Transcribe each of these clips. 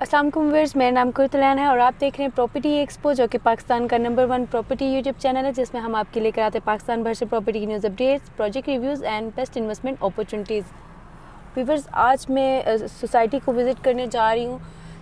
अस्सलाम वालेकुम व्यूअर्स, मेरा नाम कुर्तलान है और आप देख रहे हैं प्रॉपर्टी एक्सपो, जो कि पाकिस्तान का नंबर 1 प्रॉपर्टी यूट्यूब चैनल है, जिसमें हम आपके लेकर आते हैं पाकिस्तान भर से प्रॉपर्टी की news updates, project reviews and best investment opportunities. Viewers, आज मैं सोसाइटी को विज़िट करने जा रही हूँ।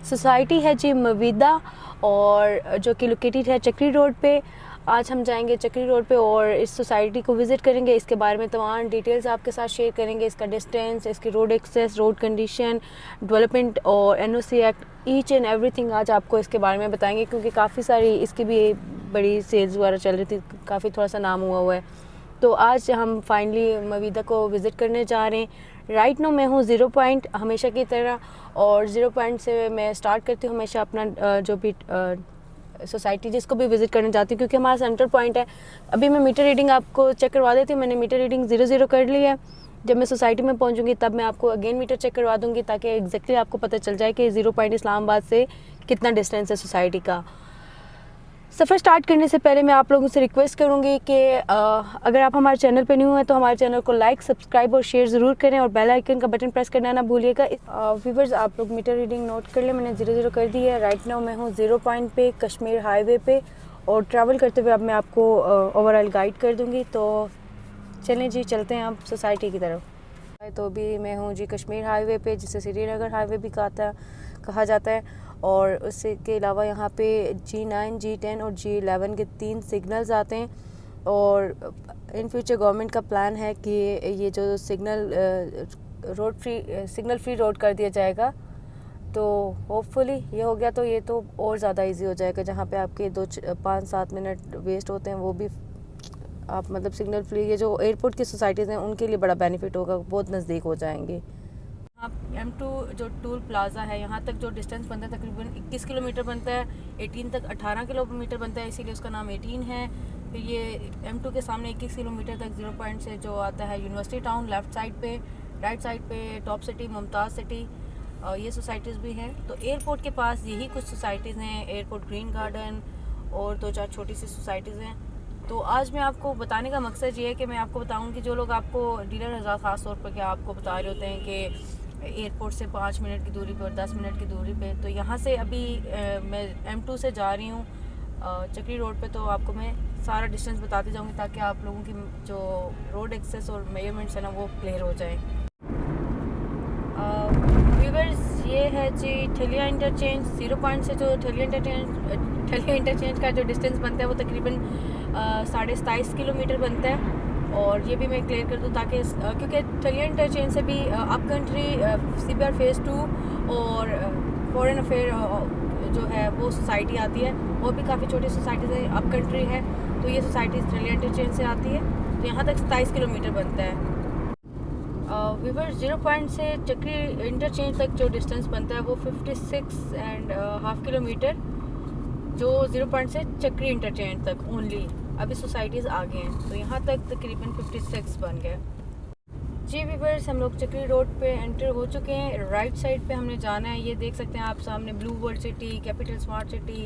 सोसाइटी है जी मवीदा, और जो कि लोकेटेड है चक्री रोड पे। आज हम जाएंगे चक्री रोड पे और इस सोसाइटी को विज़िट करेंगे। इसके बारे में तमाम डिटेल्स आपके साथ शेयर करेंगे। इसका डिस्टेंस, इसकी road access, road condition, development और NOC act, each and everything आज आपको इसके बारे में बताएंगे, क्योंकि काफ़ी सारी इसकी भी बड़ी सेल्स वगैरह चल रही थी, काफ़ी थोड़ा सा नाम हुआ है। तो आज हम फाइनली मवीदा को विज़िट करने जा रहे हैं। राइट नो मैं हूँ 0 पॉइंट हमेशा की तरह, और 0 पॉइंट से मैं स्टार्ट करती हूँ हमेशा अपना जो भी सोसाइटी जिसको भी विज़िट करने जाती हूँ, क्योंकि हमारा सेंटर पॉइंट है। अभी मैं मीटर रीडिंग आपको चेक करवा देती हूँ। मैंने मीटर रीडिंग 0 कर ली है। जब मैं सोसाइटी में पहुँचूँगी तब मैं आपको अगेन मीटर चेक करवा दूँगी, ताकि एग्जैक्टली आपको पता चल जाए कि 0 पॉइंट इस्लामाबाद से कितना डिस्टेंस है सोसाइटी का। सफ़र स्टार्ट करने से पहले मैं आप लोगों से रिक्वेस्ट करूंगी कि अगर आप हमारे चैनल पर न्यू हैं तो हमारे चैनल को लाइक, सब्सक्राइब और शेयर ज़रूर करें, और बेल आइकन का बटन प्रेस करना ना भूलिएगा। व्यूअर्स, आप लोग मीटर रीडिंग नोट कर लें। मैंने 0 कर दी है। राइट नाउ मैं हूँ 0 पॉइंट पे, कश्मीर हाईवे पे, और ट्रैवल करते हुए अब मैं आपको ओवरऑल गाइड कर दूँगी। तो चलें जी, चलते हैं आप सोसाइटी की तरफ। तो अभी मैं हूँ जी कश्मीर हाईवे पे, जिसे श्रीनगर हाईवे भी कहा जाता है। और उसके अलावा यहाँ पे G9, G10 और G11 के 3 सिग्नल्स आते हैं, और इन फ्यूचर गवर्नमेंट का प्लान है कि ये जो सिग्नल फ्री रोड कर दिया जाएगा। तो होपफुली ये हो गया तो ये तो और ज़्यादा इजी हो जाएगा। जहाँ पे आपके 5-7 मिनट वेस्ट होते हैं, वो भी आप मतलब सिग्नल फ्री, ये जो एयरपोर्ट की सोसाइटीज़ हैं उनके लिए बड़ा बेनिफिट होगा, बहुत नज़दीक हो जाएंगे। आप M2 जो टूल प्लाज़ा है, यहाँ तक जो डिस्टेंस बनता है तकरीबन 21 किलोमीटर बनता है। 18 तक 18 किलोमीटर बनता है, इसीलिए उसका नाम 18 है। फिर ये M2 के सामने 21 किलोमीटर तक 0 पॉइंट से जो आता है यूनिवर्सिटी टाउन लेफ़्ट साइड पे, राइट साइड पे टॉप सिटी, मुमताज़ सिटी, ये सोसाइटीज़ भी हैं। तो एयरपोर्ट के पास यही कुछ सोसाइटीज़ हैं, एयरपोर्ट ग्रीन गार्डन और 2-4 छोटी सी सोसाइटीज़ हैं। तो आज मैं आपको बताने का मकसद ये है कि मैं आपको बताऊँ कि जो लोग आपको डीलर हज़रात ख़ास तौर पर क्या आपको बता रहे होते हैं कि एयरपोर्ट से 5 मिनट की दूरी पे और 10 मिनट की दूरी पे, तो यहाँ से अभी मैं M2 से जा रही हूँ चक्री रोड पे। तो आपको मैं सारा डिस्टेंस बताती जाऊँगी, ताकि आप लोगों की जो रोड एक्सेस और मेजरमेंट्स है ना वो क्लियर हो जाए। व्यूअर्स, ये है जी ठलिया इंटरचेंज। 0 पॉइंट से जो ठलिया इंटरचेंज का जो डिस्टेंस बनता है वो तकरीबन 27.5 किलोमीटर बनता है। और ये भी मैं क्लियर कर दूँ, ताकि क्योंकि ठलिया इंटरचेंज से भी अप कंट्री CBR फेज़ 2 और फॉरेन अफेयर जो है वो सोसाइटी आती है, और भी काफ़ी छोटी सोसाइटीज़ है, अप कंट्री है। तो ये सोसाइटी ठलिया इंटरचेंज से आती है, तो यहाँ तक 27 किलोमीटर बनता है। व्यूअर्स, 0 पॉइंट से चक्री इंटरचेंज तक जो डिस्टेंस बनता है वो 56.5 किलोमीटर, जो 0 पॉइंट से चक्री इंटरचेंज तक ओनली। अभी सोसाइटीज़ आगे हैं, तो यहाँ तक तकरीबन 56 बन गया जी। व्यूअर्स, हम लोग चक्री रोड पे एंटर हो चुके हैं। राइट साइड पे हमने जाना है। ये देख सकते हैं आप सामने blue world city, capital smart city,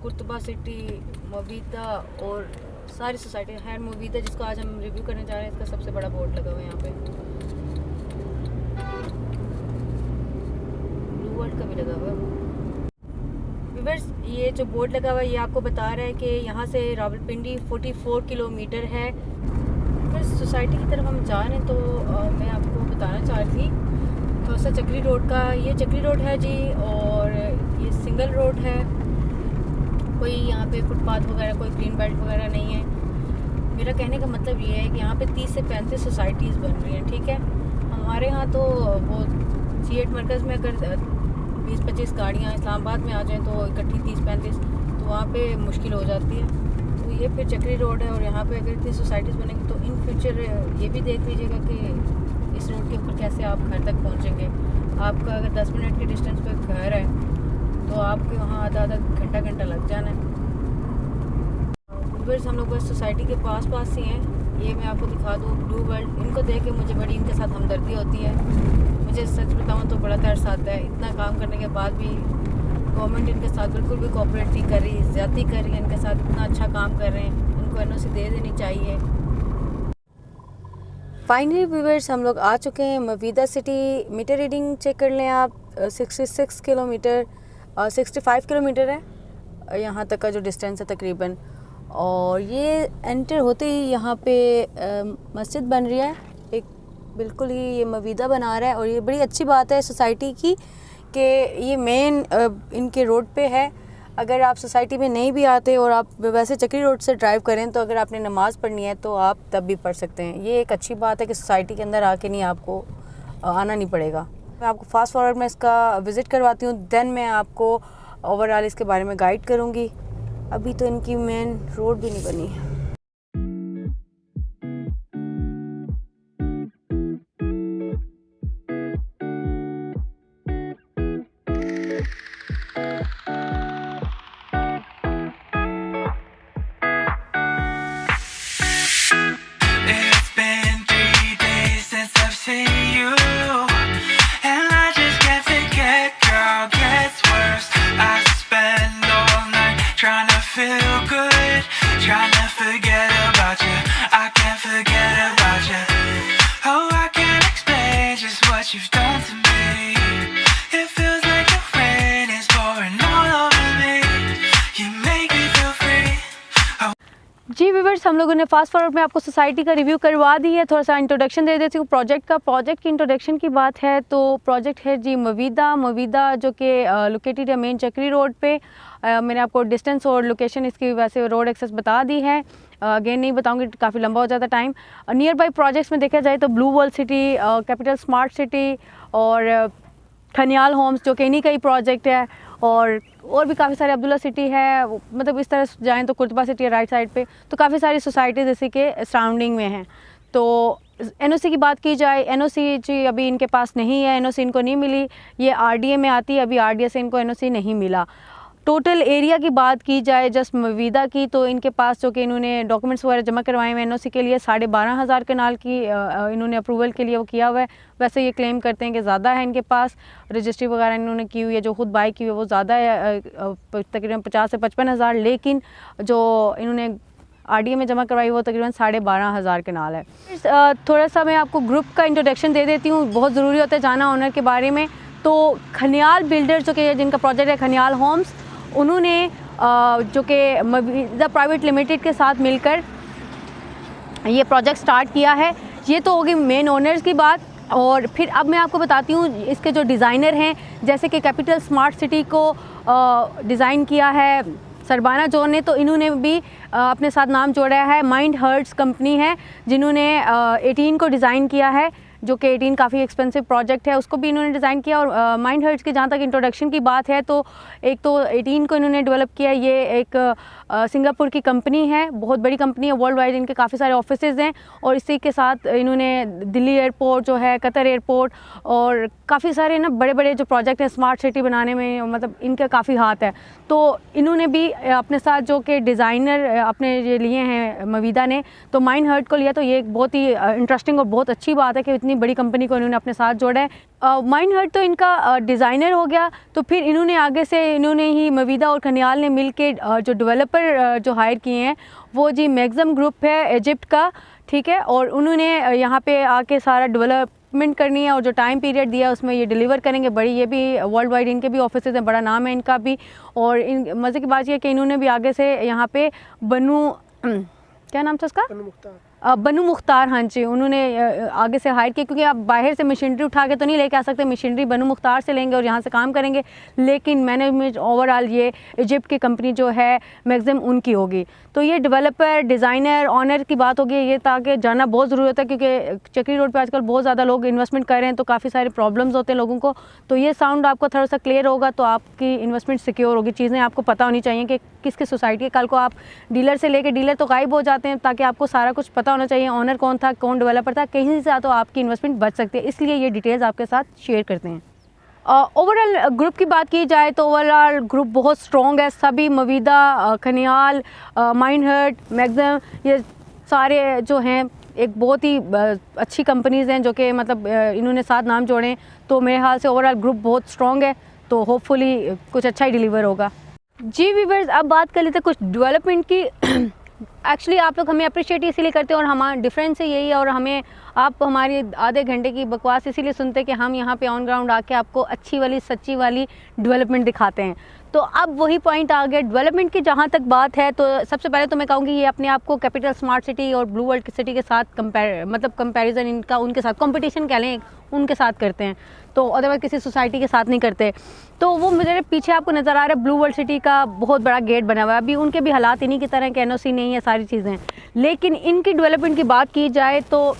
Qurtuba city, Mivida और सारी सोसाइटी है। मवीदा जिसको आज हम रिव्यू करने जा रहे हैं, इसका सबसे बड़ा बोर्ड लगा हुआ है यहाँ पे, ब्लू वर्ल्ड का भी लगा हुआ है। व्यूअर्स, ये जो बोर्ड लगा हुआ है ये आपको बता रहा है कि यहाँ से रावलपिंडी 44 किलोमीटर है। फिर सोसाइटी की तरफ हम जा रहे हैं, तो मैं आपको बताना चाह रही थी थोड़ा सा चक्री रोड का। ये चक्री रोड है जी, और ये सिंगल रोड है, कोई यहाँ पे फुटपाथ वगैरह, कोई ग्रीन बेल्ट वगैरह नहीं है। मेरा कहने का मतलब ये है कि यहाँ पे 30 से 35 सोसाइटीज़ बन रही हैं, ठीक है। हमारे यहाँ तो वो C8 मरकज़ में अगर 20-25 गाड़ियाँ इस्लामाबाद में आ जाएं तो इकट्ठी 30-35, तो वहाँ पे मुश्किल हो जाती है। तो ये फिर चक्री रोड है, और यहाँ पे अगर इतनी सोसाइटीज़ बनेंगी तो इन फ्यूचर ये भी देख लीजिएगा कि इस रोड के ऊपर कैसे आप घर तक पहुँचेंगे। आपका अगर 10 मिनट के डिस्टेंस पे घर है तो आपके वहाँ आधा घंटा लग जाना है। व्यूअर्स, हम लोग बस सोसाइटी के पास ही हैं। ये मैं आपको दिखा दूँ ब्लू वर्ल्ड। इनको देख के मुझे बड़ी इनके साथ हमदर्दी होती है। मुझे सच बताऊँ तो बड़ा तरस आता है, इतना काम करने के बाद भी गवर्नमेंट इनके साथ बिल्कुल भी कोऑपरेट नहीं कर रही, ज़्यादती कर रही है इनके साथ। इतना अच्छा काम कर रहे हैं, उनको NOC दे देनी चाहिए। फाइनली व्यूअर्स, हम लोग आ चुके हैं मवीदा सिटी। मीटर रीडिंग चेक कर लें आप, 66 किलोमीटर 65 किलोमीटर है यहाँ तक का जो डिस्टेंस है तकरीबन। और ये एंटर होते ही यहाँ पे मस्जिद बन रही है, एक बिल्कुल ही ये मवीदा बना रहा है। और ये बड़ी अच्छी बात है सोसाइटी की कि ये मेन इनके रोड पे है। अगर आप सोसाइटी में नहीं भी आते और आप वैसे चक्री रोड से ड्राइव करें तो अगर आपने नमाज़ पढ़नी है तो आप तब भी पढ़ सकते हैं। ये एक अच्छी बात है कि सोसाइटी के अंदर आके नहीं आपको आना नहीं पड़ेगा। मैं आपको फास्ट फॉरवर्ड में इसका विज़िट करवाती हूँ, देन मैं आपको ओवरऑल इसके बारे में गाइड करूँगी। अभी तो इनकी मेन रोड भी नहीं बनी है। जी व्यूअर्स, हम लोगों ने फास्ट फॉरवर्ड में आपको सोसाइटी का रिव्यू करवा दी है। थोड़ा सा इंट्रोडक्शन दे देती हूँ प्रोजेक्ट का। प्रोजेक्ट की इंट्रोडक्शन की बात है तो प्रोजेक्ट है जी मवीदा जो कि लोकेटेड है मेन चक्री रोड पे। मैंने आपको डिस्टेंस और लोकेशन इसकी वैसे रोड एक्सेस बता दी है, अगेन नहीं बताऊंगी, काफ़ी लंबा हो जाता टाइम। नियर बाई प्रोजेक्ट्स में देखा जाए तो blue world city, capital smart city और खनियाल होम्स जो कि इन्हीं का ही प्रोजेक्ट है, और भी काफ़ी सारे अब्दुल्ला सिटी है। मतलब इस तरह जाएँ तो कुर्तबा सिटी है राइट साइड पे, तो काफ़ी सारी सोसाइटीज़ इसी के सराउंडिंग में हैं। तो एनओसी की बात की जाए, एनओसी जी अभी इनके पास नहीं है, एनओसी इनको नहीं मिली। ये आरडीए में आती है, अभी आरडीए से इनको एनओसी नहीं मिला। टोटल एरिया की बात की जाए जस्ट मवीदा की, तो इनके पास जो कि इन्होंने डॉक्यूमेंट्स वगैरह जमा करवाए हुए एनओसी के लिए 12,500 कनाल की इन्होंने अप्रूवल के लिए वो किया हुआ है। वैसे ये क्लेम करते हैं कि ज़्यादा है इनके पास, रजिस्ट्री वगैरह इन्होंने की हुई है, जो खुद बाई की हुई है वो ज़्यादा है, तकरीबन 50 से 55,000। लेकिन जो इन्होंने आरडीए में जमा करवाई वो तकरीबन 12,500 कनाल है। थोड़ा सा मैं आपको ग्रुप का इंट्रोडक्शन दे देती हूँ, बहुत ज़रूरी होता है जाना ओनर के बारे में। तो खनियाल बिल्डर्स जो कि जिनका प्रोजेक्ट है खनियाल होम्स, उन्होंने जो कि मवीदा प्राइवेट लिमिटेड के साथ मिलकर ये प्रोजेक्ट स्टार्ट किया है। ये तो होगी मेन ओनर्स की बात। और फिर अब मैं आपको बताती हूँ इसके जो डिज़ाइनर हैं, जैसे कि कैपिटल स्मार्ट सिटी को डिज़ाइन किया है सरबाना जोन ने, तो इन्होंने भी अपने साथ नाम जोड़ा है। माइंड हर्ट्स कंपनी है जिन्होंने 18 को डिज़ाइन किया है, जो कि 18 काफ़ी एक्सपेंसिव प्रोजेक्ट है, उसको भी इन्होंने डिज़ाइन किया। और माइंड हर्ट्स की जहाँ तक इंट्रोडक्शन की बात है तो एक तो 18 को इन्होंने डेवलप किया। ये एक सिंगापुर की कंपनी है, बहुत बड़ी कंपनी है, वर्ल्ड वाइड इनके काफ़ी सारे ऑफिसेज़ हैं। और इसी के साथ इन्होंने दिल्ली एयरपोर्ट जो है, कतर एयरपोर्ट और काफ़ी सारे ना बड़े बड़े जो प्रोजेक्ट हैं स्मार्ट सिटी बनाने में, मतलब इनका काफ़ी हाथ है। तो इन्होंने भी अपने साथ जो कि डिज़ाइनर अपने ये लिए हैं मवीदा ने, तो माइंड हर्ट को लिया। तो ये एक बहुत ही इंटरेस्टिंग और बहुत अच्छी बात है कि इतनी बड़ी कंपनी को इन्होंने अपने साथ जोड़ा है। माइंड हर्ट तो इनका डिज़ाइनर हो गया। तो फिर इन्होंने आगे से इन्होंने ही मवीदा और खनियाल ने मिल के जो डेवलपर जो हायर किए हैं वो जी मैग्ज़म ग्रुप है इजिप्ट का, ठीक है। और उन्होंने यहाँ पे आके सारा डेवलपमेंट करनी है और जो टाइम पीरियड दिया उसमें ये डिलीवर करेंगे। बड़ी ये भी वर्ल्ड वाइड इनके भी ऑफिस हैं, बड़ा नाम है इनका भी। और इन मज़े की बात यह है कि इन्होंने भी आगे से यहाँ पे क्या नाम था उसका, बनू मुख्तार, हाँ जी, उन्होंने आगे से हायर किया, क्योंकि आप बाहर से मशीनरी उठा के तो नहीं लेके आ सकते, मशीनरी बनू मुख्तार से लेंगे और यहाँ से काम करेंगे। लेकिन मैनेजमेंट ओवरऑल ये इजिप्ट की कंपनी जो है मैग्ज़म उनकी होगी। तो ये डेवलपर, डिज़ाइनर, ऑनर की बात होगी। ये ताकि जानना बहुत ज़रूरी होता है, क्योंकि चक्री रोड पे आजकल बहुत ज़्यादा लोग इन्वेस्टमेंट कर रहे हैं, तो काफ़ी सारे प्रॉब्लम्स होते हैं लोगों को। तो ये साउंड आपको थोड़ा सा क्लियर होगा तो आपकी इन्वेस्टमेंट सिक्योर होगी। चीज़ें आपको पता होनी चाहिए कि किसकी सोसाइटी है। कल को आप डीलर से लेके, डीलर तो गायब हो जाते हैं, ताकि आपको सारा कुछ पता होना चाहिए, ऑनर कौन था, कौन डेवलपर था, कहीं से तो आपकी इन्वेस्टमेंट बच सकती है। इसलिए ये डिटेल्स आपके साथ शेयर करते हैं। ओवरऑल ग्रुप की बात की जाए तो ओवरऑल ग्रुप बहुत स्ट्रॉन्ग है। सभी मवीदा, खनियाल, माइंड हर्ट, मैग्ज़म, ये सारे जो हैं एक बहुत ही अच्छी कंपनीज़ हैं जो कि मतलब इन्होंने साथ नाम जोड़े। तो मेरे ख्याल से ओवरऑल ग्रुप बहुत स्ट्रॉन्ग है, तो होपफुली कुछ अच्छा ही डिलीवर होगा। जी व्यूअर्स, अब बात कर लेते हैं कुछ डेवलपमेंट की। एक्चुअली आप लोग हमें अप्रिशिएट इसीलिए करते हैं और हमारा डिफरेंस यही है, और हमें आप हमारी आधे घंटे की बकवास इसीलिए सुनते हैं कि हम यहाँ पे ऑन ग्राउंड आके आपको अच्छी वाली सच्ची वाली डेवलपमेंट दिखाते हैं। तो अब वही पॉइंट आ गया डेवलपमेंट की। जहाँ तक बात है तो सबसे पहले तो मैं कहूँगी ये अपने आप को कैपिटल स्मार्ट सिटी और ब्लू वर्ल्ड सिटी के साथ कंपैरिजन इनका उनके साथ कंपटीशन कह लें, उनके साथ करते हैं, तो अदरवाइज किसी सोसाइटी के साथ नहीं करते। तो वो मेरे पीछे आपको नज़र आ रहा है ब्लू वर्ल्ड सिटी का बहुत बड़ा गेट बना हुआ है। अभी उनके भी हालात इन्हीं की तरह के, NOC नहीं है, सारी चीज़ें। लेकिन इनकी डेवलपमेंट की बात की जाए तो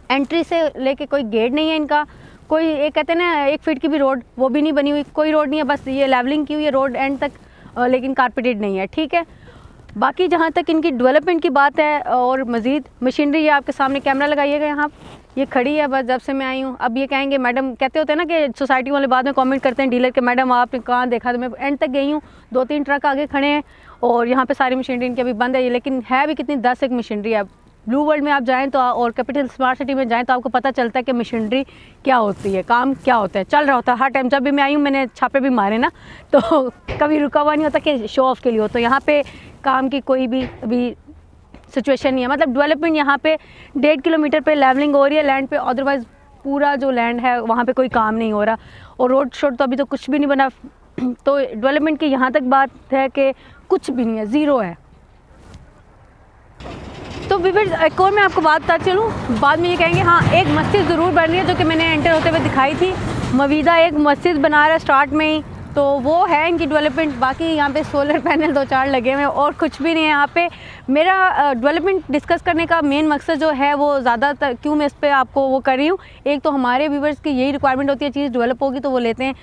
एंट्री से लेके कोई गेट नहीं है इनका, कोई एक कहते हैं ना 1 फीट की भी रोड वो भी नहीं बनी हुई, कोई रोड नहीं है, बस ये लेवलिंग की हुई है रोड एंड तक, लेकिन कारपेटेड नहीं है, ठीक है। बाकी जहाँ तक इनकी डेवलपमेंट की बात है और मज़ीद मशीनरी, ये आपके सामने कैमरा लगाइएगा, यहाँ ये खड़ी है बस जब से मैं आई हूँ। अब ये कहेंगे मैडम, कहते होते हैं ना कि सोसाइटी वाले बाद में कमेंट करते हैं डीलर के, मैडम आपने कहाँ देखा, तो मैं एंड तक गई हूँ, 2-3 ट्रक आगे खड़े हैं और यहाँ पे सारी मशीनरी इनकी अभी बंद है, लेकिन है भी कितनी 10 एक मशीनरी है। ब्लू वर्ल्ड में आप जाएं तो और कैपिटल स्मार्ट सिटी में जाएं तो आपको पता चलता है कि मशीनरी क्या होती है, काम क्या होता है, चल रहा होता है हर टाइम। जब भी मैं आई हूँ मैंने छापे भी मारे ना, तो कभी रुका हुआ नहीं होता कि शो ऑफ के लिए हो। तो यहाँ पे काम की कोई भी अभी सिचुएशन नहीं है, मतलब डेवलपमेंट यहाँ पे 1.5 किलोमीटर पे लेवलिंग हो रही है लैंड पे, अदरवाइज़ पूरा जो लैंड है वहाँ पे कोई काम नहीं हो रहा, और रोड शोड तो अभी तो कुछ भी नहीं बना। तो डेवलपमेंट की यहाँ तक बात है कि कुछ भी नहीं है, ज़ीरो है। तो व्यूअर्स एक और मैं आपको बात बता चलूँ, बाद में ये कहेंगे हाँ एक मस्जिद ज़रूर बन रही है जो कि मैंने एंटर होते हुए दिखाई थी। मवीदा एक मस्जिद बना रहा है स्टार्ट में ही, तो वो है इनकी डेवलपमेंट। बाकी यहाँ पे सोलर पैनल 2-4 लगे हुए हैं और कुछ भी नहीं है यहाँ पे। मेरा डेवलपमेंट डिस्कस करने का मेन मकसद जो है वो ज़्यादातर क्यों मैं इस पर आपको वो कर रही हूँ, एक तो हमारे व्यूवर्स की यही रिक्वायरमेंट होती है, चीज़ डेवलप होगी तो वो लेते हैं,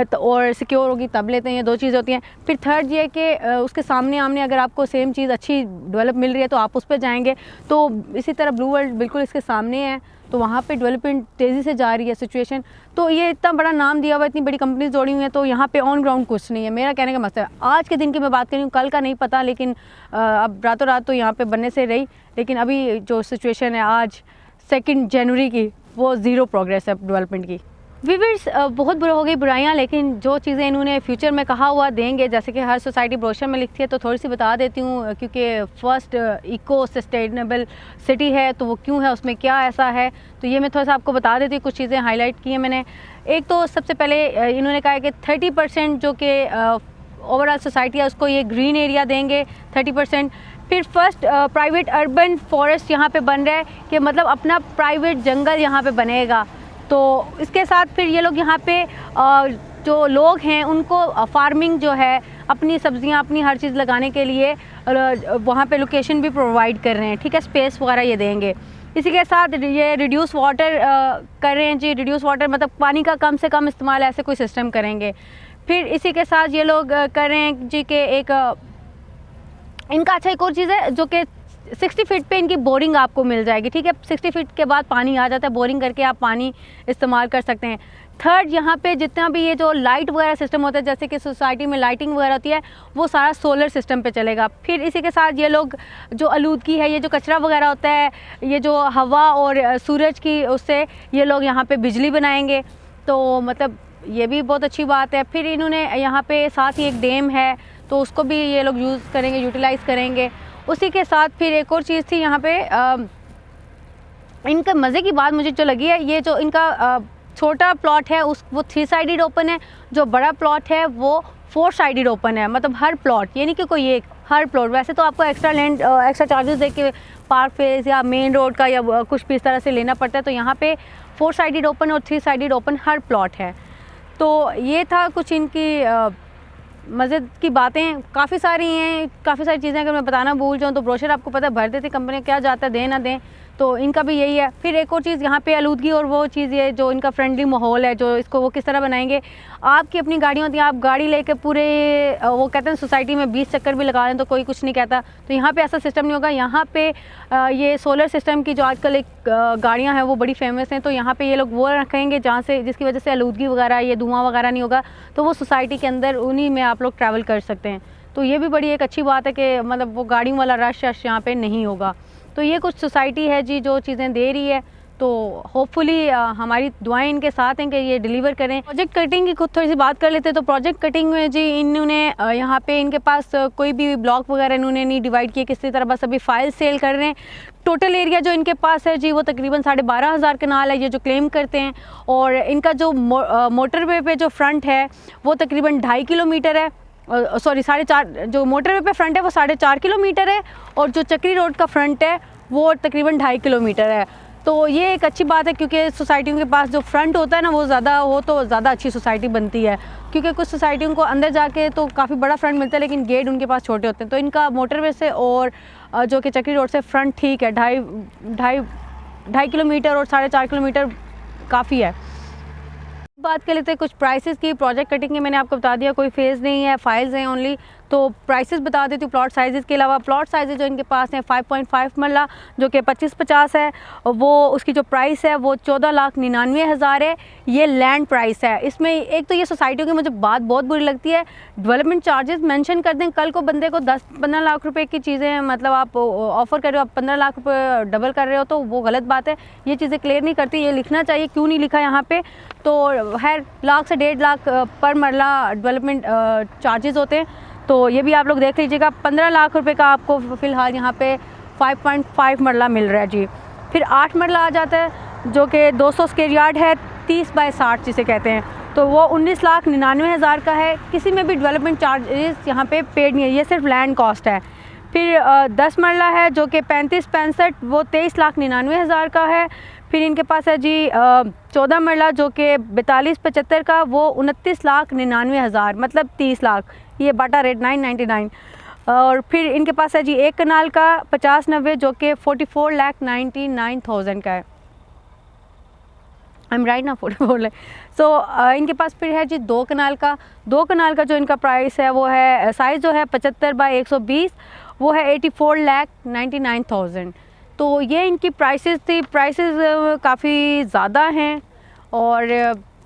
और सिक्योर होगी तब लेते हैं, ये 2 चीज़ होती हैं। फिर थर्ड ये कि उसके सामने आमने अगर आपको सेम चीज़ अच्छी डेवलप मिल रही है तो आप उस पर जाएंगे। तो इसी तरह ब्लू वर्ल्ड बिल्कुल इसके सामने है, तो वहाँ पे डेवलपमेंट तेज़ी से जा रही है सिचुएशन। तो ये इतना बड़ा नाम दिया हुआ, इतनी बड़ी कंपनीज जोड़ी हुई हैं, तो यहाँ पे ऑन ग्राउंड कुछ नहीं है। मेरा कहने का मकसद है आज के दिन की मैं बात कर रही हूँ, कल का नहीं पता, लेकिन अब रातों रात तो यहाँ पे बनने से रही, लेकिन अभी जो सिचुएशन है आज 2 जनवरी की, वो ज़ीरो प्रोग्रेस है डेवलपमेंट की। व्यूअर्स बहुत बुरा हो गई बुराइयाँ, लेकिन जो चीज़ें इन्होंने फ्यूचर में कहा हुआ देंगे, जैसे कि हर सोसाइटी ब्रोशर में लिखती है, तो थोड़ी सी बता देती हूँ, क्योंकि फर्स्ट इको सस्टेनेबल सिटी है तो वो क्यों है, उसमें क्या ऐसा है, तो ये मैं थोड़ा सा आपको बता देती हूँ। कुछ चीज़ें हाईलाइट की हैं मैंने। एक तो सबसे पहले इन्होंने कहा है कि 30% जो कि ओवरऑल सोसाइटी है उसको ये ग्रीन एरिया देंगे, 30%। फिर फर्स्ट प्राइवेट अर्बन फॉरेस्ट यहाँ पे बन रहा है, कि मतलब अपना प्राइवेट जंगल यहाँ पे बनेगा। तो इसके साथ फिर ये लोग यहाँ पे जो लोग हैं उनको फार्मिंग जो है, अपनी सब्जियाँ अपनी हर चीज़ लगाने के लिए वहाँ पे लोकेशन भी प्रोवाइड कर रहे हैं, ठीक है, स्पेस वगैरह ये देंगे। इसी के साथ ये रिड्यूस वाटर कर रहे हैं जी, रिड्यूस वाटर मतलब पानी का कम से कम इस्तेमाल, ऐसे कोई सिस्टम करेंगे। फिर इसी के साथ ये लोग कर रहे हैं जी कि एक इनका अच्छा एक और चीज़ है जो कि 60 फीट पे इनकी बोरिंग आपको मिल जाएगी, ठीक है। 60 फीट के बाद पानी आ जाता है, बोरिंग करके आप पानी इस्तेमाल कर सकते हैं। थर्ड, यहाँ पे जितना भी ये जो लाइट वगैरह सिस्टम होता है, जैसे कि सोसाइटी में लाइटिंग वगैरह होती है, वो सारा सोलर सिस्टम पे चलेगा। फिर इसी के साथ ये लोग जो आलूदगी है, ये जो कचरा वगैरह होता है, ये जो हवा और सूरज की, उससे ये लोग यहाँ पे बिजली बनाएंगे, तो मतलब ये भी बहुत अच्छी बात है। फिर इन्होंने यहाँ पे साथ ही एक डैम है, तो उसको भी ये लोग यूज़ करेंगे, यूटिलाइज़ करेंगे। उसी के साथ फिर एक और चीज़ थी यहाँ पे, इनका मज़े की बात मुझे जो लगी है, ये जो इनका छोटा प्लॉट है वो 3 साइडेड ओपन है, जो बड़ा प्लॉट है वो 4 साइडेड ओपन है, मतलब हर प्लॉट, ये नहीं कि कोई एक, हर प्लॉट। वैसे तो आपको एक्स्ट्रा लैंड एक्स्ट्रा चार्जेस दे के पार्क फेस या मेन रोड का या कुछ भी इस तरह से लेना पड़ता है, तो यहाँ पे 4 साइडेड ओपन और 3 साइडेड ओपन हर प्लॉट है। तो ये था कुछ इनकी मज़े की बातें, काफ़ी सारी हैं, काफ़ी सारी चीज़ें अगर मैं बताना भूल जाऊँ तो ब्रोशर आपको पता है भर देती कंपनी, क्या जाता है दें ना दें, तो इनका भी यही है। फिर एक और चीज़ यहाँ पे आलूदगी और वो चीज़ ये जो इनका फ्रेंडली माहौल है, जो इसको वो किस तरह बनाएंगे। आपकी अपनी गाड़ियाँ होती हैं, आप गाड़ी लेके पूरे वो कहते हैं सोसाइटी में 20 चक्कर भी लगा लें तो कोई कुछ नहीं कहता, तो यहाँ पे ऐसा सिस्टम नहीं होगा। यहाँ पे ये सोलर सिस्टम की जो आजकल एक गाड़ियाँ हैं वो बड़ी फेमस हैं, तो यहाँ पे ये लोग वो रखेंगे जहाँ से, जिसकी वजह से आलूदगी वगैरह, ये धुआं वगैरह नहीं होगा, तो वो सोसाइटी के अंदर उन्हीं में आप लोग ट्रैवल कर सकते हैं। तो ये भी बड़ी एक अच्छी बात है कि मतलब वो गाड़ियों वाला रश यहाँ पे नहीं होगा। तो ये कुछ सोसाइटी है जी जो चीज़ें दे रही है, तो तो होपफुली हमारी दुआएं इनके साथ हैं कि ये डिलीवर करें। प्रोजेक्ट कटिंग की खुद थोड़ी सी बात कर लेते हैं। तो प्रोजेक्ट कटिंग में जी इन्होंने यहाँ पे इनके पास कोई भी ब्लॉक वगैरह इन्होंने नहीं डिवाइड किए किसी तरह, बस अभी फाइल सेल कर रहे हैं। टोटल एरिया जो इनके पास है जी वो तकरीबन 12,500 कनाल है, ये जो क्लेम करते हैं। और इनका जो मोटरवे पे जो फ्रंट है वो तकरीबन 2.5 किलोमीटर है, सॉरी 4.5, जो मोटरवे पे फ्रंट है वो 4.5 किलोमीटर है, और जो चक्री रोड का फ्रंट है वो तकरीबन 2.5 किलोमीटर है। तो ये एक अच्छी बात है, क्योंकि सोसाइटियों के पास जो फ्रंट होता है ना वो ज़्यादा हो तो ज़्यादा अच्छी सोसाइटी बनती है, क्योंकि कुछ सोसाइटियों को अंदर जाके तो काफ़ी बड़ा फ्रंट मिलता है लेकिन गेट उनके पास छोटे होते हैं। तो इनका मोटरवे से और जो कि चक्री रोड से फ्रंट ठीक है, 2.5 किलोमीटर और 4.5 किलोमीटर काफ़ी है। बात कर लेते हैं कुछ प्राइसेस की। प्रोजेक्ट कटिंग के मैंने आपको बता दिया, कोई फेज़ नहीं है, फाइल्स हैं ओनली। तो प्राइसेस बता देती हूँ प्लॉट साइज़ के अलावा। प्लॉट साइज़ जो इनके पास हैं 5.5 मरला जो कि 25-50 है, वो उसकी जो प्राइस है वो 14,99,000 है। ये लैंड प्राइस है। इसमें एक तो ये सोसाइटियों की मुझे बात बहुत बुरी लगती है, डेवलपमेंट चार्जेस मेंशन कर दें। कल को बंदे को 10-15 लाख रुपए की चीज़ें मतलब आप ऑफ़र कर रहे हो, आप 15 लाख रुपये डबल कर रहे हो, तो वो गलत बात है। ये चीज़ें क्लियर नहीं करती, ये लिखना चाहिए, क्यों नहीं लिखा यहाँ पे। तो खैर लाख से 1.5 लाख पर मरला डेवलपमेंट चार्जेस होते हैं, तो ये भी आप लोग देख लीजिएगा। 15 लाख रुपए का आपको फ़िलहाल यहाँ पे 5.5 मरला मिल रहा है जी। फिर 8 मरला आ जाता है जो कि 200 स्क्वायर यार्ड है, 30 बाय 60 जिसे कहते हैं, तो वो 19,99,000 का है। किसी में भी डेवलपमेंट चार्जेस यहाँ पे पेड नहीं है, ये सिर्फ लैंड कॉस्ट है। फिर 10 मरला है जो कि 35-65, वो 23,99,000 का है। फिर इनके पास है जी 14 मरला जो कि 42-75 का, वो 29,99,000 मतलब 30 लाख, ये बाटा रेट 999। और फिर इनके पास है जी 1 कनाल का 50-90 जो कि 44,99,000 का है। आई एम राइट ना, 44 लाख। सो इनके पास फिर है जी 2 कनाल का। 2 कनाल का जो इनका प्राइस है वो है, साइज़ जो है 75 बाय 120, वो है 84,99,000। तो ये इनकी प्राइसेस थी। प्राइसेस काफ़ी ज़्यादा हैं, और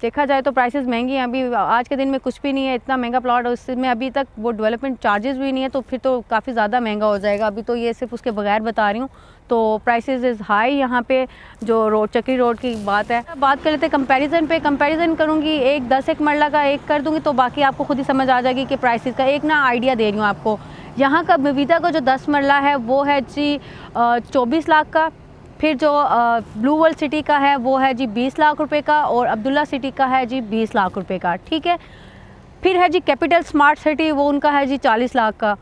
देखा जाए तो प्राइसेस महंगी हैं। अभी आज के दिन में कुछ भी नहीं है, इतना महंगा प्लॉट है, उसमें अभी तक वो डेवलपमेंट चार्जेस भी नहीं है, तो फिर तो काफ़ी ज़्यादा महंगा हो जाएगा। अभी तो ये सिर्फ उसके बगैर बता रही हूँ। तो प्राइसेस इज़ हाई यहाँ पे, जो रोड चक्री रोड की बात है। बात कर लेते हैं कंपैरिजन पे। कंपैरिजन करूँगी, एक 10 मरला का एक कर दूँगी तो बाकी आपको खुद ही समझ आ जाएगी कि प्राइसेस का एक ना आइडिया दे रही हूँ आपको। यहाँ का मिविदा का जो 10 मरला है वो है जी 24 लाख का। फिर जो ब्लू वर्ल्ड सिटी का है वो है जी 20 लाख रुपए का, और अब्दुल्ला सिटी का है जी 20 लाख रुपए का, ठीक है। फिर है जी कैपिटल स्मार्ट सिटी, वो उनका है जी 40 लाख का।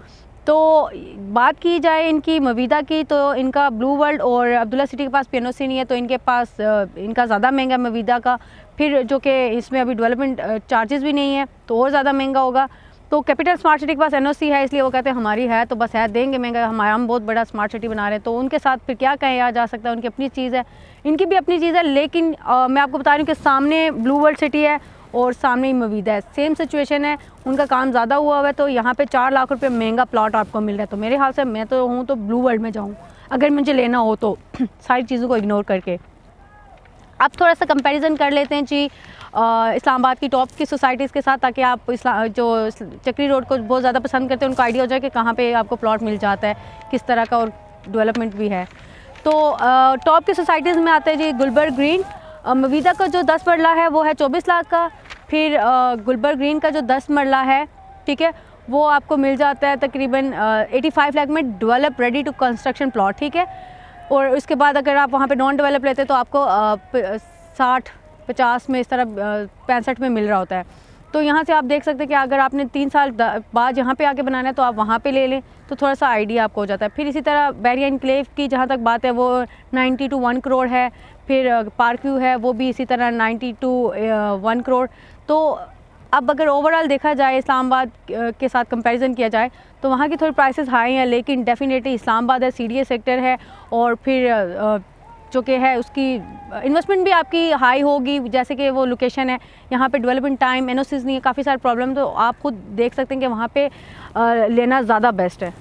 तो बात की जाए इनकी मिविदा की, तो इनका ब्लू वर्ल्ड और अब्दुल्ला सिटी के पास PNOC नहीं है, तो इनके पास इनका ज़्यादा महंगा मिविदा का। फिर जो कि इसमें अभी डेवलपमेंट चार्जेस भी नहीं है, तो और ज़्यादा महंगा होगा। तो कैपिटल स्मार्ट सिटी के पास NOC है, इसलिए वो कहते हैं हमारी है तो बस है, देंगे महंगा, हम बहुत बड़ा स्मार्ट सिटी बना रहे हैं। तो उनके साथ फिर क्या कहें जा सकता है, उनकी अपनी चीज़ है, इनकी भी अपनी चीज़ है। लेकिन मैं आपको बता रही हूँ कि सामने ब्लू वर्ल्ड सिटी है और सामने ही मिविदा है, सेम सिचुएशन है, उनका काम ज़्यादा हुआ है। तो यहाँ पे 4 लाख रुपये महंगा प्लॉट आपको मिल रहा है। तो मेरे ख्याल से मैं तो हूँ तो ब्लू वर्ल्ड में जाऊँ अगर मुझे लेना हो तो, सारी चीज़ों को इग्नोर करके। अब थोड़ा सा कंपैरिजन कर लेते हैं जी इस्लामाबाद की टॉप की सोसाइटीज़ के साथ, ताकि आप जो चक्री रोड को बहुत ज़्यादा पसंद करते हैं उनको आइडिया हो जाए कि कहाँ पे आपको प्लॉट मिल जाता है, किस तरह का, और डेवलपमेंट भी है। तो टॉप की सोसाइटीज़ में आते हैं जी गुलबर्ग ग्रीन। मिविदा का जो 10 मरला है वो है 24 लाख का। फिर गुलबर्ग ग्रीन का जो 10 मरला है, ठीक है, वो आपको मिल जाता है तकरीबन 85 लाख में, develop ready to construction plot, ठीक है। और उसके बाद अगर आप वहाँ पे नॉन डेवलप लेते हैं तो आपको 60-50 में, इस तरह 65 में मिल रहा होता है। तो यहाँ से आप देख सकते हैं कि अगर आपने 3 साल बाद यहाँ पे आके बनाना है तो आप वहाँ पे ले लें, तो थोड़ा सा आइडिया आपको हो जाता है। फिर इसी तरह बैरिया इनक्लेव की जहाँ तक बात है वो 90 to 1 करोड़ है। फिर पार्क व्यू है वो भी इसी तरह 90 to 1 करोड़। तो अब अगर ओवरऑल देखा जाए इस्लामाबाद के साथ कंपैरिजन किया जाए तो वहाँ की थोड़ी प्राइसेस हाई हैं, लेकिन डेफिनेटली इस्लामाबाद है, CDA सेक्टर है, और फिर जो कि है उसकी इन्वेस्टमेंट भी आपकी हाई होगी, जैसे कि वो लोकेशन है, यहाँ पे डेवलपमेंट टाइम, NOCs नहीं है, काफ़ी सारे प्रॉब्लम, तो आप खुद देख सकते हैं कि वहाँ पे लेना ज़्यादा बेस्ट है।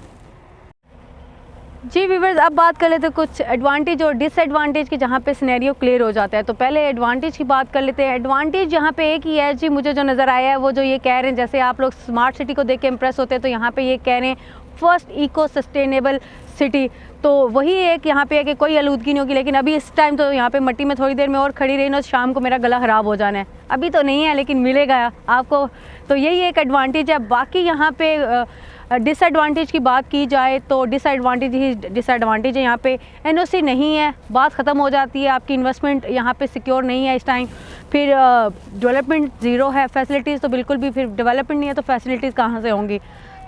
जी व्यूअर्स, अब बात कर लेते हैं कुछ एडवांटेज और डिसएडवांटेज की, जहाँ पे सिनेरियो क्लियर हो जाता है। तो पहले एडवांटेज की बात कर लेते हैं। एडवांटेज यहाँ पे एक ही है जी, मुझे जो नज़र आया है वो जो ये कह रहे हैं, जैसे आप लोग स्मार्ट सिटी को देख के इम्प्रेस होते हैं, तो यहाँ पे ये कह रहे हैं फर्स्ट इको सस्टेनेबल सिटी। तो वही एक यहाँ पे है कि कोई आलूदगी नहीं होगी। लेकिन अभी इस टाइम तो यहाँ पे मट्टी में थोड़ी देर में और खड़ी रही ना, शाम को मेरा गला ख़राब हो जाना है। अभी तो नहीं है लेकिन मिलेगा आपको, तो यही एक एडवांटेज है। बाकी यहाँ पे डिसएडवांटेज की बात की जाए तो डिसएडवांटेज ही डिसएडवांटेज है। यहाँ पे एनओसी नहीं है, बात ख़त्म हो जाती है, आपकी इन्वेस्टमेंट यहाँ पे सिक्योर नहीं है इस टाइम। फिर डेवलपमेंट ज़ीरो है, फैसिलिटीज़ तो बिल्कुल भी, फिर डेवलपमेंट नहीं है तो फैसिलिटीज़ कहाँ से होंगी।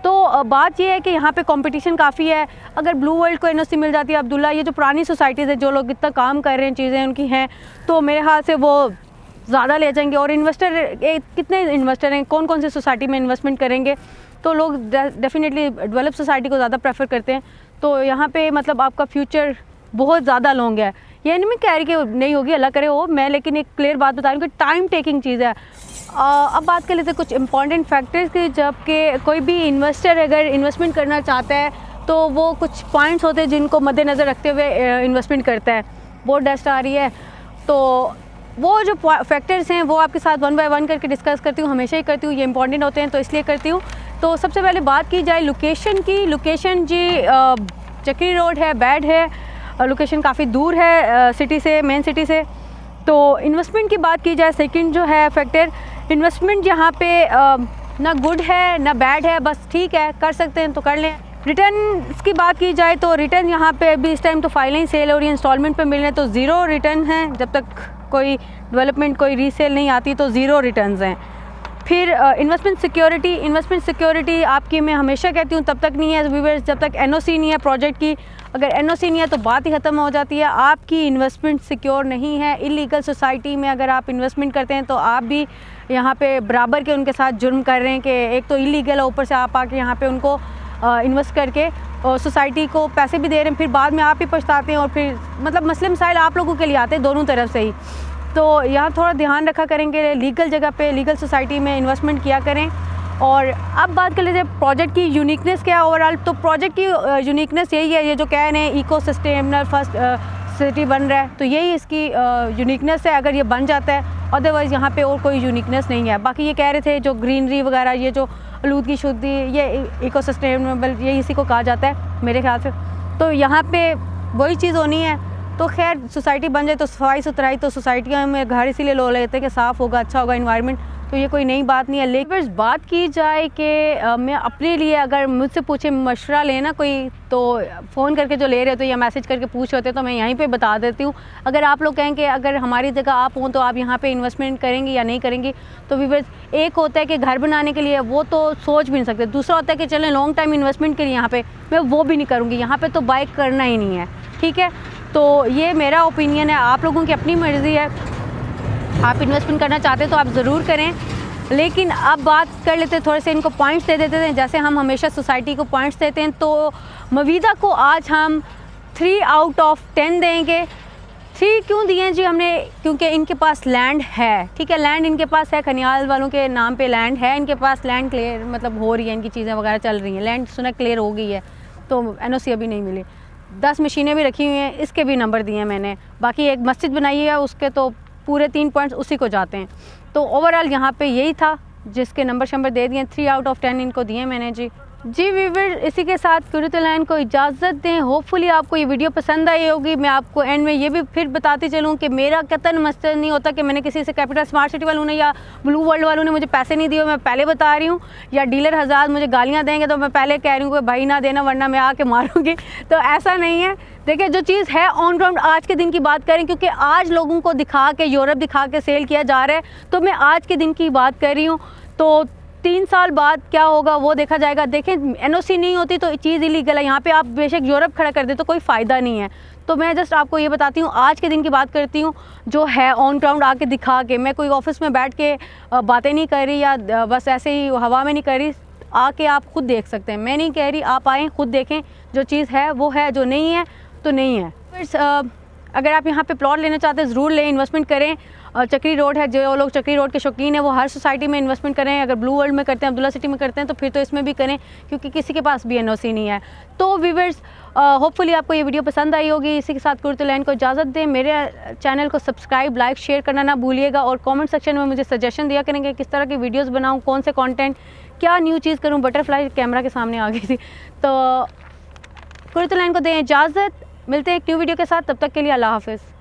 तो बात ये है कि यहाँ पे कंपटीशन काफ़ी है। अगर ब्लू वर्ल्ड को एनओसी मिल जाती है, अब्दुल्ला, ये जो पुरानी सोसाइटीज़ है, जो लोग इतना काम कर रहे हैं, चीज़ें उनकी हैं, तो मेरे ख्याल से वो ज़्यादा ले जाएंगे। और इन्वेस्टर कितने इन्वेस्टर हैं, कौन कौन सी सोसाइटी में इन्वेस्टमेंट करेंगे, तो लोग डेफिनेटली डेवलप सोसाइटी को ज़्यादा प्रेफर करते हैं। तो यहाँ पे मतलब आपका फ्यूचर बहुत ज़्यादा लॉन्ग है। ये नहीं मैं कह रही कि नहीं होगी, अल्लाह करे हो, मैं लेकिन एक क्लियर बात बता रही हूँ कि टाइम टेकिंग चीज़ है। अब बात कर लेते हैं कुछ इंपॉर्टेंट फैक्टर्स की। जबकि कोई भी इन्वेस्टर अगर इन्वेस्टमेंट करना चाहता है तो वो कुछ पॉइंट्स होते हैं जिनको मद्देनज़र रखते हुए इन्वेस्टमेंट करता है। बहुत डस्ट आ रही है, तो वो जो फैक्टर्स हैं वो आपके साथ वन बाय वन करके डिस्कस करती हूँ, हमेशा ही करती हूँ, ये इंपॉर्टेंट होते हैं तो इसलिए करती हूँ। तो सबसे पहले बात की जाए लोकेशन की। लोकेशन जी चक्री रोड है, बैड है, लोकेशन काफ़ी दूर है सिटी से, मेन सिटी से। तो इन्वेस्टमेंट की बात की जाए, सेकंड जो है फैक्टर, इन्वेस्टमेंट यहाँ पे ना गुड है ना बैड है, बस ठीक है, कर सकते हैं तो कर लें। रिटर्न की बात की जाए तो रिटर्न यहाँ पे अभी इस टाइम तो फाइलें सेल हो रही है, इंस्टॉलमेंट पे मिल रहे हैं, तो ज़ीरो रिटर्न है। जब तक कोई डेवलपमेंट, कोई रीसेल नहीं आती तो ज़ीरो रिटर्न्स हैं। फिर इन्वेस्टमेंट सिक्योरिटी आपकी मैं हमेशा कहती हूँ तब तक नहीं है व्यूअर्स जब तक एनओसी नहीं है प्रोजेक्ट की। अगर एनओसी नहीं है तो बात ही ख़त्म हो जाती है, आपकी इन्वेस्टमेंट सिक्योर नहीं है। इलीगल सोसाइटी में अगर आप इन्वेस्टमेंट करते हैं तो आप भी यहाँ पे बराबर के उनके साथ जुर्म कर रहे हैं कि एक तो इलीगल है, ऊपर से आप आके यहाँ पे उनको इन्वेस्ट करके और सोसाइटी को पैसे भी दे रहे हैं, फिर बाद में आप ही पछताते हैं और फिर मतलब मसले मसाइल आप लोगों के लिए आते हैं दोनों तरफ से ही। तो यहाँ थोड़ा ध्यान रखा करेंगे, लीगल जगह पे, लीगल सोसाइटी में इन्वेस्टमेंट किया करें। और अब बात कर लीजिए प्रोजेक्ट की यूनिकनेस क्या है ओवरऑल। तो प्रोजेक्ट की यूनिकनेस यही है, ये जो कह रहे हैं इको सस्टेनेबल फर्स्ट सिटी बन रहा है, तो यही इसकी यूनिकनेस है अगर ये बन जाता है। अदरवाइज़ यहाँ पे और कोई यूनिकनेस नहीं है। बाकी ये कह रहे थे जो ग्रीनरी वगैरह, ये जो आलूदगी शुद्धि, ये इको सस्टेनेबल, ये इसी को कहा जाता है मेरे ख्याल से। तो यहाँ पे वही चीज़ होनी है। तो खैर सोसाइटी बन जाए तो सफाई सुथराई, तो सोसाइटियाँ में घर इसीलिए लोग लेते हैं कि साफ़ होगा, अच्छा होगा इन्वायरमेंट, तो ये कोई नई बात नहीं है। लेकिन बात की जाए कि मैं अपने लिए अगर मुझसे पूछे मशवरा लेना कोई, तो फ़ोन करके जो ले रहे होते या मैसेज करके पूछ रहे होते तो मैं यहीं पे बता देती हूँ। अगर आप लोग कहें कि अगर हमारी जगह आप हों तो आप यहाँ पे इन्वेस्टमेंट करेंगी या नहीं करेंगी, तो व्यूअर्स एक होता है कि घर बनाने के लिए, वो तो सोच भी नहीं सकते। दूसरा होता है कि चलें लॉन्ग टाइम इन्वेस्टमेंट के लिए यहाँ पर, मैं वो भी नहीं करूँगी, यहाँ पर तो बाय करना ही नहीं है, ठीक है। तो ये मेरा ओपिनियन है, आप लोगों की अपनी मर्ज़ी है। आप इन्वेस्टमेंट करना चाहते हैं तो आप ज़रूर करें। लेकिन अब बात कर लेते हैं, थोड़े से इनको पॉइंट्स दे देते हैं, जैसे हम हमेशा सोसाइटी को पॉइंट्स देते हैं। तो मवीदा को आज हम 3 आउट ऑफ 10 देंगे। 3 क्यों दिए जी हमने? क्योंकि इनके पास लैंड है, ठीक है, लैंड इनके पास है, खनियाल वालों के नाम पे लैंड है इनके पास। लैंड क्लियर मतलब हो रही है, इनकी चीज़ें वगैरह चल रही हैं, लैंड सुना क्लियर हो गई है, तो एनओसी अभी नहीं मिली। 10 मशीनें भी रखी हुई हैं, इसके भी नंबर दिए हैं मैंने। बाकी एक मस्जिद बनाई है, उसके तो पूरे 3 पॉइंट्स उसी को जाते हैं। तो ओवरऑल यहाँ पे यही था जिसके नंबर दे दिए, 3 आउट ऑफ 10 इनको दिए मैंने जी। व्यूअर, इसी के साथ क्यूरतलाइन को इजाज़त दें। होपफुली आपको ये वीडियो पसंद आई होगी। मैं आपको एंड में ये भी फिर बताती चलूँ कि मेरा कतन मकसद नहीं होता कि मैंने किसी से कैपिटल स्मार्ट सिटी वालों ने या ब्लू वर्ल्ड वालों ने मुझे पैसे नहीं दिए, मैं पहले बता रही हूँ, या डीलर हज़ार मुझे गालियाँ देंगे तो मैं पहले कह रही हूँ कि भाई ना देना वरना मैं आके मारूँगी। तो ऐसा नहीं है। देखिए जो चीज़ है ऑन ग्राउंड आज के दिन की बात करें, क्योंकि आज लोगों को दिखा के, यूरोप दिखा के सेल किया जा रहा है, तो मैं आज के दिन की बात कर रही हूँ। तो 3 साल बाद क्या होगा वो देखा जाएगा। देखें एनओसी नहीं होती तो चीज़ इलीगल है, यहाँ पे आप बेशक यूरोप खड़ा कर दे तो कोई फ़ायदा नहीं है। तो मैं जस्ट आपको ये बताती हूँ, आज के दिन की बात करती हूँ जो है ऑन ग्राउंड आके दिखा के। मैं कोई ऑफिस में बैठ के बातें नहीं कर रही या बस ऐसे ही हवा में नहीं कर रही, आके आप खुद देख सकते हैं। मैं नहीं कह रही, आप आएँ खुद देखें, जो चीज़ है वो है, जो नहीं है तो नहीं है। अगर आप यहाँ पे प्लॉट लेना चाहते हैं ज़रूर लें, इन्वेस्टमेंट करें। चक्री रोड है, जो लोग चक्री रोड के शौकीन हैं वो हर सोसाइटी में इन्वेस्टमेंट करें। अगर ब्लू वर्ल्ड में करते हैं, अब्दुल्ला सिटी में करते हैं, तो फिर तो इसमें भी करें, क्योंकि किसी के पास भी एनओसी नहीं है। तो व्यूअर्स, होपफुली आपको ये वीडियो पसंद आई होगी। इसी के साथ क्यूरतलाइन को इजाज़त दें। मेरे चैनल को सब्सक्राइब, लाइक, शेयर करना ना भूलिएगा और कमेंट सेक्शन में मुझे सजेशन दिया करेंगे किस तरह की वीडियोज़ बनाऊँ, कौन से कॉन्टेंट क्या न्यू चीज़ करूँ, बटरफ्लाई कैमरा के सामने आ गई थी। तो कुर्तुल को दें इजाज़त, मिलते हैं एक न्यू वीडियो के साथ, तब तक के लिए अल्लाह हाफ़िज़।